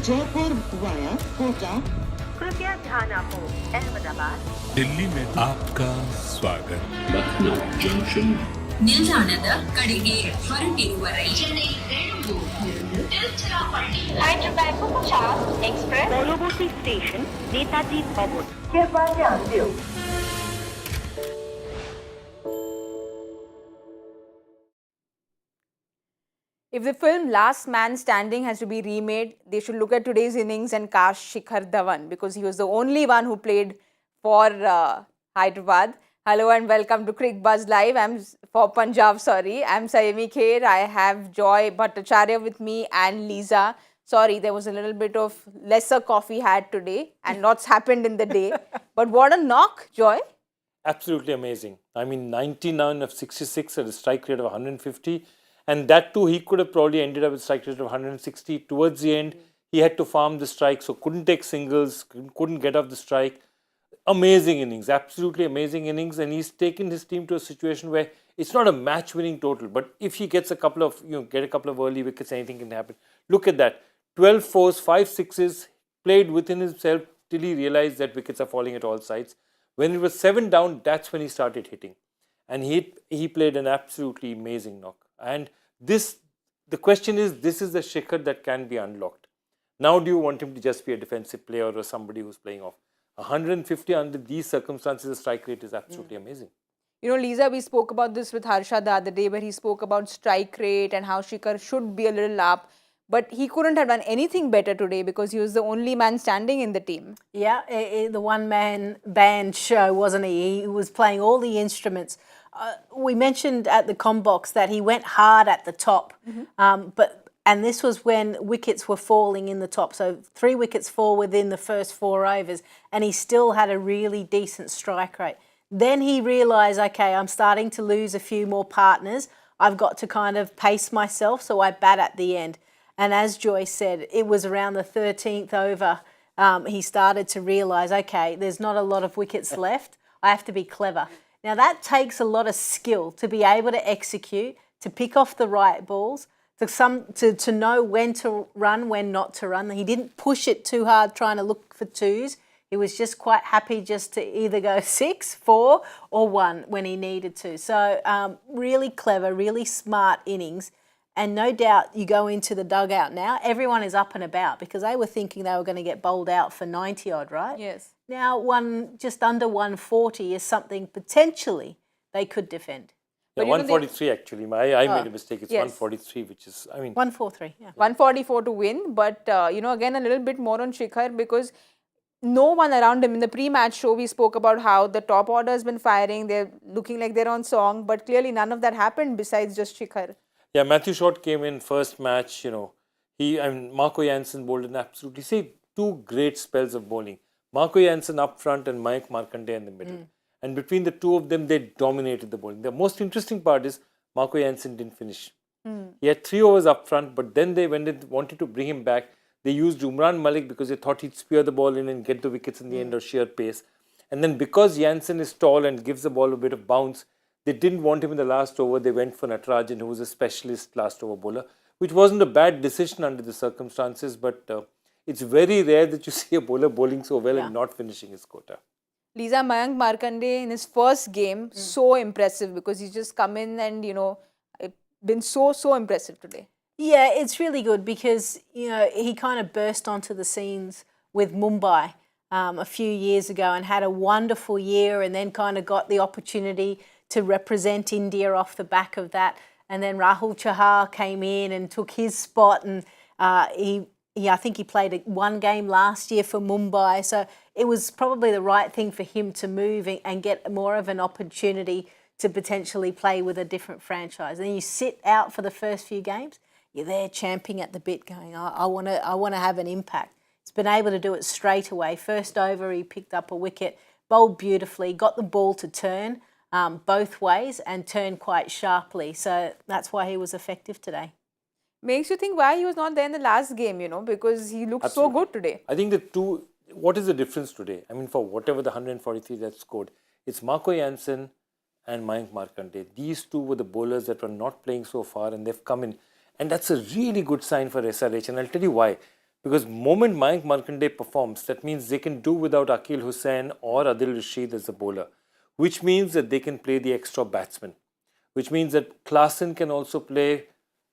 Jaipur via Kota. कृपया ध्यान आपो अहमदाबाद दिल्ली में आपका स्वागत. Lucknow Junction. ನಿಲ್ದಾಣದ ಕಡೆಗೆ ಹೊರಟಿರುವರೈ Hyderabad Punjab Express পরবর্তী স্টেশন নেতাজি ভবন कृपया ध्यान दियो. If the film Last Man Standing has to be remade, they should look at today's innings and cast Shikhar Dhawan because he was the only one who played for Hyderabad. Hello and welcome to Cricbuzz Live. I'm for Punjab, sorry. I'm Saiyami Kher. I have Joy Bhattacharjya with me and Lisa. Sorry, there was a little bit of lesser coffee had today and lots happened in the day. But what a knock, Joy. Absolutely amazing. I mean, 99 of 66 at a strike rate of 150. And that too, he could have probably ended up with strike rate of 160. Towards the end, he had to farm the strike, so couldn't take singles, couldn't get off the strike. Amazing innings, absolutely amazing innings. And he's taken his team to a situation where it's not a match-winning total. But if he gets a couple of, get a couple of early wickets, anything can happen. Look at that. 12 fours, 5 sixes, played within himself till he realized that wickets are falling at all sides. When it was 7 down, that's when he started hitting. And he played an absolutely amazing knock. And the question is, this is the Shikhar that can be unlocked. Now do you want him to just be a defensive player or somebody who's playing off? 150 under these circumstances, the strike rate is absolutely amazing. You know, Lisa, we spoke about this with Harsha the other day where he spoke about strike rate and how Shikhar should be a little up. But he couldn't have done anything better today because he was the only man standing in the team. Yeah, the one-man band show, wasn't he? He was playing all the instruments. We mentioned at the combox that he went hard at the top, and this was when wickets were falling in the top. So 3 wickets fall within the first 4 overs, and he still had a really decent strike rate. Then he realised, okay, I'm starting to lose a few more partners. I've got to kind of pace myself, so I bat at the end. And as Joyce said, it was around the 13th over he started to realise, okay, there's not a lot of wickets left. I have to be clever. Now, that takes a lot of skill to be able to execute, to pick off the right balls, to know when to run, when not to run. He didn't push it too hard trying to look for twos. He was just quite happy just to either go 6, 4 or 1 when he needed to. So really clever, really smart innings. And no doubt you go into the dugout now, everyone is up and about because they were thinking they were going to get bowled out for 90 odd, right? Yes. Now, just under 140 is something potentially they could defend. Yeah, 143 actually. I made a mistake. It's 143, which is, 143, yeah. 144 to win. But, again, a little bit more on Shikhar because no one around him. In the pre-match show, we spoke about how the top order has been firing. They're looking like they're on song. But clearly none of that happened besides just Shikhar. Yeah, Matthew Short came in first match, Marco Jansen bowled an absolutely, 2 great spells of bowling. Marco Jansen up front and Mike Markande in the middle. And between the two of them, they dominated the bowling. The most interesting part is Marco Jansen didn't finish. He had 3 overs up front, but then when they wanted to bring him back, they used Umran Malik because they thought he'd spear the ball in and get the wickets in the end or sheer pace. And then because Jansen is tall and gives the ball a bit of bounce, they didn't want him in the last over. They went for Natarajan, who was a specialist last over bowler, which wasn't a bad decision under the circumstances. But it's very rare that you see a bowler bowling so well and not finishing his quota. Lisa, Mayank Markande in his first game, so impressive because he's just come in and, been so impressive today. Yeah, it's really good because, he kind of burst onto the scenes with Mumbai a few years ago and had a wonderful year and then kind of got the opportunity to represent India off the back of that. And then Rahul Chahar came in and took his spot and I think he played 1 game last year for Mumbai. So it was probably the right thing for him to move and get more of an opportunity to potentially play with a different franchise. And then you sit out for the first few games, you're there champing at the bit going, I want to have an impact. He's been able to do it straight away. First over, he picked up a wicket, bowled beautifully, got the ball to turn both ways and turn quite sharply. So that's why he was effective today. Makes you think why he was not there in the last game, because he looked so good today. I think what is the difference today? I mean, for whatever the 143 that scored, it's Marco Jansen and Mayank Markande. These two were the bowlers that were not playing so far and they've come in. And that's a really good sign for SRH. And I'll tell you why. Because moment Mayank Markande performs, that means they can do without Akil Hussain or Adil Rashid as a bowler, which means that they can play the extra batsman, which means that Klaasen can also play,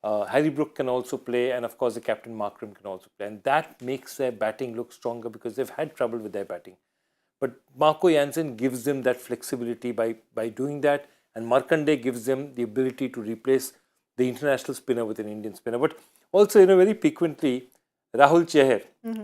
Harry Brook can also play, and of course the captain Markram can also play. And that makes their batting look stronger because they've had trouble with their batting. But Marco Jansen gives them that flexibility by doing that, and Markande gives them the ability to replace the international spinner with an Indian spinner. But also, very piquantly, Rahul Chahar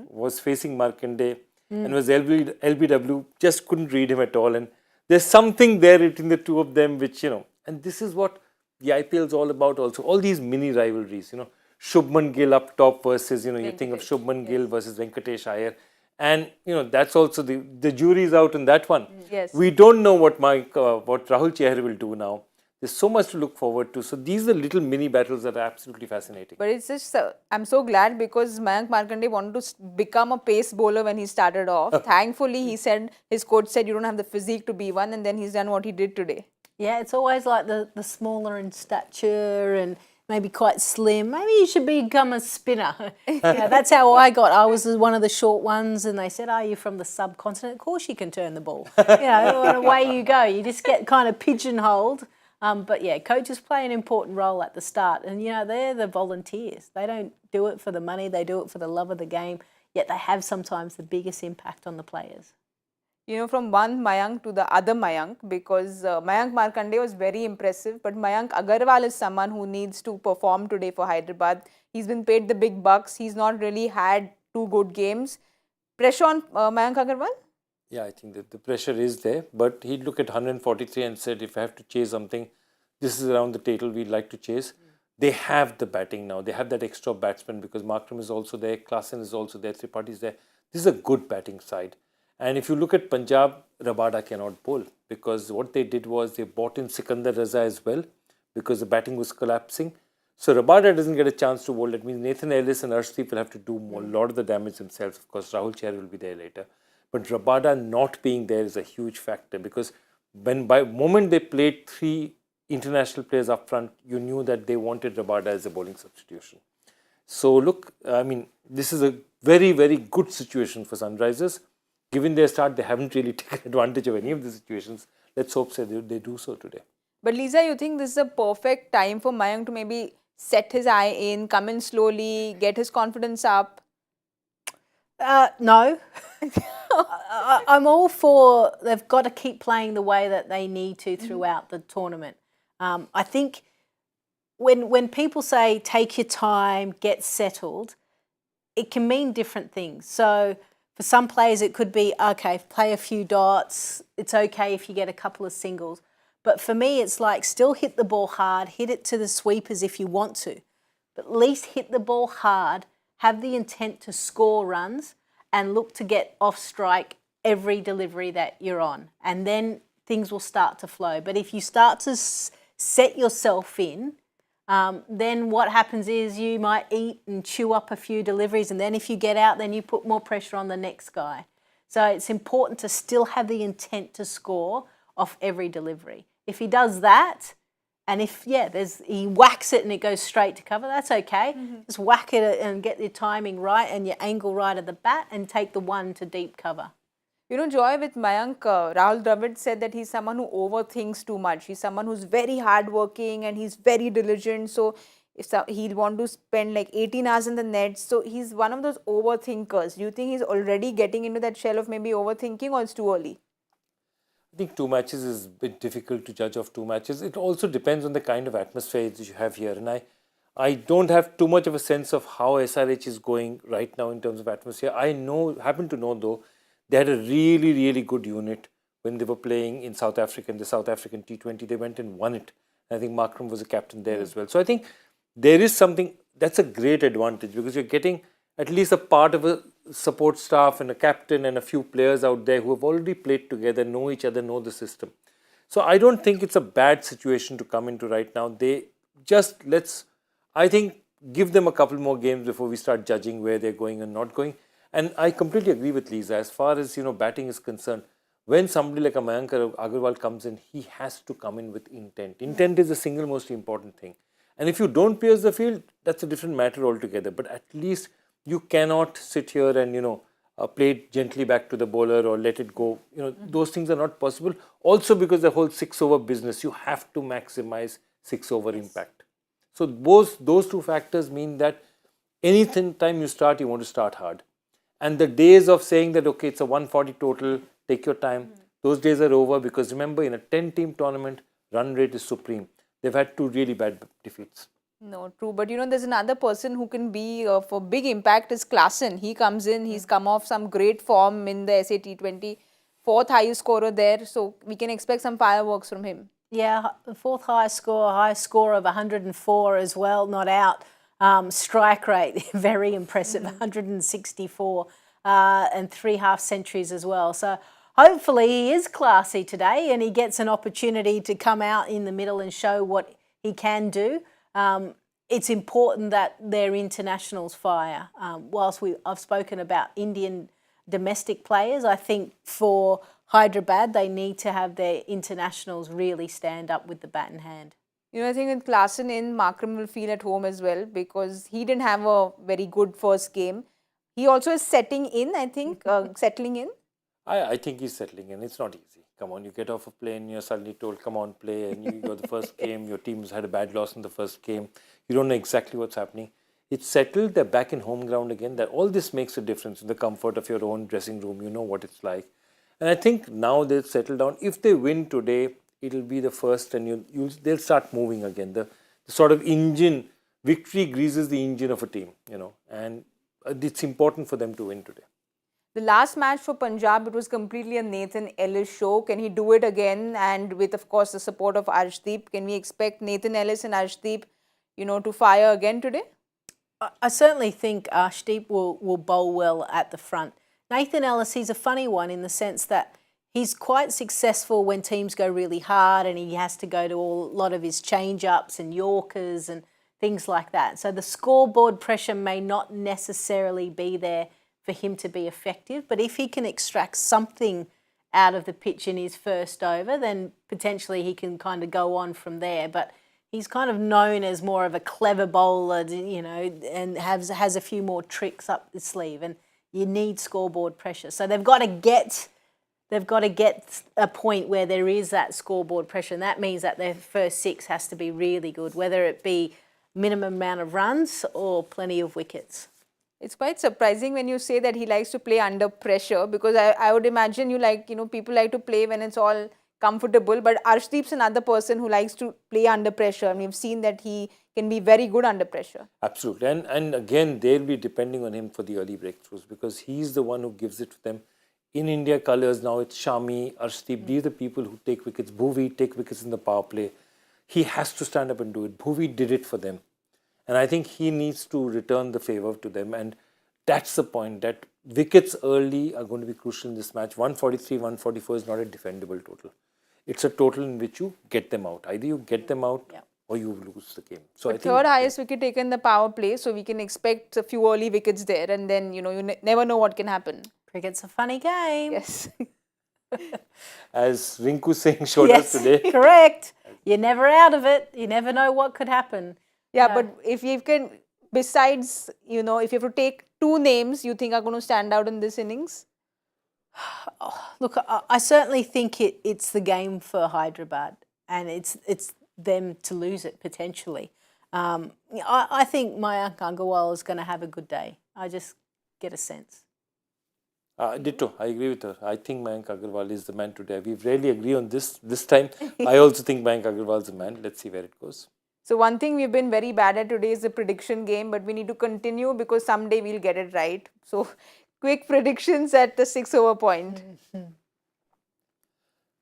was facing Markande and was LBW, just couldn't read him at all. And there's something there between the two of them which, and this is what the IPL is all about also. All these mini rivalries, Shubman Gill up top versus, you think of Shubman Gill versus Venkatesh Iyer. And, that's also the jury's out in that one. Yes. We don't know what Rahul Chahar will do now. There's so much to look forward to. So these are little mini battles that are absolutely fascinating. But it's just, I'm so glad because Mayank Markande wanted to become a pace bowler when he started off. Thankfully, his coach said you don't have the physique to be one, and then he's done what he did today. Yeah, it's always like the smaller in stature and maybe quite slim. Maybe you should become a spinner. That's how I got. I was one of the short ones, and they said, "Are you from the subcontinent? Of course you can turn the ball." Away you go. You just get kind of pigeonholed. But yeah, coaches play an important role at the start, and they're the volunteers. They don't do it for the money; they do it for the love of the game. Yet they have sometimes the biggest impact on the players. From one Mayank to the other Mayank, because Mayank Markande was very impressive, but Mayank Agarwal is someone who needs to perform today for Hyderabad. He's been paid the big bucks. He's not really had 2 good games. Pressure on Mayank Agarwal? Yeah, I think that the pressure is there, but he'd look at 143 and said, if I have to chase something, this is around the total we'd like to chase. They have the batting now. They have that extra batsman because Markram is also there, Klaasen is also there, Tripathi is there. This is a good batting side. And if you look at Punjab, Rabada cannot bowl because what they did was they bought in Sikandar Raza as well because the batting was collapsing. So Rabada doesn't get a chance to bowl. That means Nathan Ellis and Arshdeep will have to do a lot of the damage themselves. Of course, Rahul Chahar will be there later. But Rabada not being there is a huge factor because by moment they played 3 international players up front, you knew that they wanted Rabada as a bowling substitution. So look, I mean, this is a very, very good situation for Sunrisers. Given their start, they haven't really taken advantage of any of the situations. Let's hope they do so today. But Lisa, you think this is a perfect time for Mayank to maybe set his eye in, come in slowly, get his confidence up? No. I'm all for they've got to keep playing the way that they need to throughout the tournament. I think when people say take your time, get settled, it can mean different things. So for some players it could be, okay, play a few dots, it's okay if you get a couple of singles. But for me it's like still hit the ball hard, hit it to the sweepers if you want to. But at least hit the ball hard, have the intent to score runs and look to get off strike every delivery that you're on. And then things will start to flow. But if you start to set yourself in, then what happens is you might eat and chew up a few deliveries, and then if you get out, then you put more pressure on the next guy. So it's important to still have the intent to score off every delivery. If he does that, and if, he whacks it and it goes straight to cover, that's okay. Just whack it and get your timing right and your angle right at the bat and take the one to deep cover. Joy, with Mayank, Rahul Dravid said that he's someone who overthinks too much. He's someone who's very hardworking and he's very diligent. So he'll want to spend like 18 hours in the net. So he's one of those overthinkers. Do you think he's already getting into that shell of maybe overthinking, or it's too early? I think 2 matches is a bit difficult to judge of 2 matches. It also depends on the kind of atmosphere that you have here. And I don't have too much of a sense of how SRH is going right now in terms of atmosphere. I happen to know though, they had a really, really good unit when they were playing in South Africa, in the South African T20. They went and won it. I think Markram was a captain there as well. So I think there is something, that's a great advantage because you're getting at least a part of a support staff and a captain and a few players out there who have already played together, know each other, know the system. So I don't think it's a bad situation to come into right now. I think, give them a couple more games before we start judging where they're going and not going. And I completely agree with Lisa. As far as batting is concerned, when somebody like a Mayank Agarwal comes in, he has to come in with intent. Intent is the single most important thing. And if you don't pierce the field, that's a different matter altogether. But at least you cannot sit here and, play it gently back to the bowler or let it go. Those things are not possible. Also because the whole 6-over business, you have to maximize 6-over impact. So those two factors mean that anything time you start, you want to start hard. And the days of saying that, okay, it's a 140 total, take your time, those days are over, because remember, in a 10-team tournament, run rate is supreme. They've had 2 really bad defeats. No, true. But there's another person who can be for big impact is Klaasen. He comes in, he's come off some great form in the SA T20, 4th highest scorer there. So we can expect some fireworks from him. Yeah, 4th highest score of 104 as well, not out. Strike rate, very impressive, 164 and 3 half centuries as well. So hopefully he is classy today and he gets an opportunity to come out in the middle and show what he can do. It's important that their internationals fire. Whilst I've spoken about Indian domestic players, I think for Hyderabad, they need to have their internationals really stand up with the bat in hand. I think with Klaasen in, Markande will feel at home as well, because he didn't have a very good first game. He also is settling in. I think he's settling in. It's not easy. Come on, you get off a plane, you're suddenly told, come on, play, and you go the first game, your team's had a bad loss in the first game. You don't know exactly what's happening. It's settled, they're back in home ground again. That all this makes a difference in the comfort of your own dressing room. You know what it's like. And I think now they've settled down. If they win today, it'll be the first, and they'll start moving again. The sort of engine, victory greases the engine of a team, and it's important for them to win today. The last match for Punjab, it was completely a Nathan Ellis show. Can he do it again? And with, of course, the support of Arshdeep, can we expect Nathan Ellis and Arshdeep, to fire again today? I certainly think Arshdeep will bowl well at the front. Nathan Ellis, he's a funny one in the sense that he's quite successful when teams go really hard and he has to go to a lot of his change-ups and Yorkers and things like that. So the scoreboard pressure may not necessarily be there for him to be effective, but if he can extract something out of the pitch in his first over, then potentially he can kind of go on from there. But he's kind of known as more of a clever bowler, and has a few more tricks up the sleeve, and you need scoreboard pressure. So they've got to get a point where there is that scoreboard pressure, and that means that their first 6 has to be really good, whether it be minimum amount of runs or plenty of wickets. It's quite surprising when you say that he likes to play under pressure, because I would imagine people like to play when it's all comfortable, but Arshdeep's another person who likes to play under pressure, and we've seen that he can be very good under pressure. Absolutely. And again, they'll be depending on him for the early breakthroughs, because he's the one who gives it to them. In India colours now, it's Shami, Arshdeep, these are the people who take wickets. Bhuvi take wickets in the power play. He has to stand up and do it. Bhuvi did it for them. And I think he needs to return the favour to them. And that's the point, that wickets early are going to be crucial in this match. 143, 144 is not a defendable total. It's a total in which you get them out. Either you get them out or you lose the game. So but third highest wicket taken in the power play, so we can expect a few early wickets there, and then, you never know what can happen. Cricket's a funny game. Yes. As Rinku Singh showed us today. Correct. You're never out of it. You never know what could happen. Yeah, but if you can, besides, if you have to take 2 names you think are going to stand out in this innings? Look, I certainly think it's the game for Hyderabad, and it's them to lose it potentially. I think Mayank Agarwal is going to have a good day. I just get a sense. Ditto, I agree with her. I think Mayank Agarwal is the man today. We rarely agree on this time. I also think Mayank Agarwal is the man. Let's see where it goes. So one thing we've been very bad at today is the prediction game, but we need to continue because someday we'll get it right. So quick predictions at the 6-over point.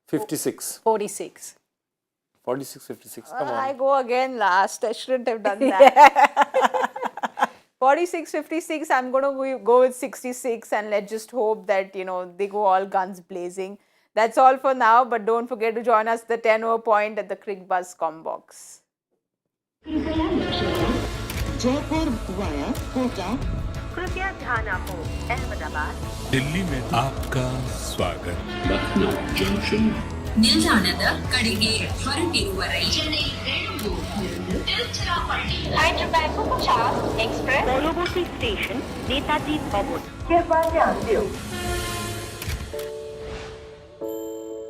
56. 46. 46, 56. Come on. I go again last. I shouldn't have done that. 46, 56. I'm going to go with 66, and let's just hope that, they go all guns blazing. That's all for now, but don't forget to join us the 10-over point at the Cricbuzz Combox. Jaipur via Kota. कृपया ध्यान आपको अहमदाबाद दिल्ली में आपका स्वागत. Lucknow Junction. ನಿಲ್ದಾಣದ ಕಡೆಗೆ ಹೊರಟಿರುವವರೇ Chennai Hyderabad को 50 express. পরবর্তী স্টেশন নেতাজি ভবন। कृपया ध्यान दो।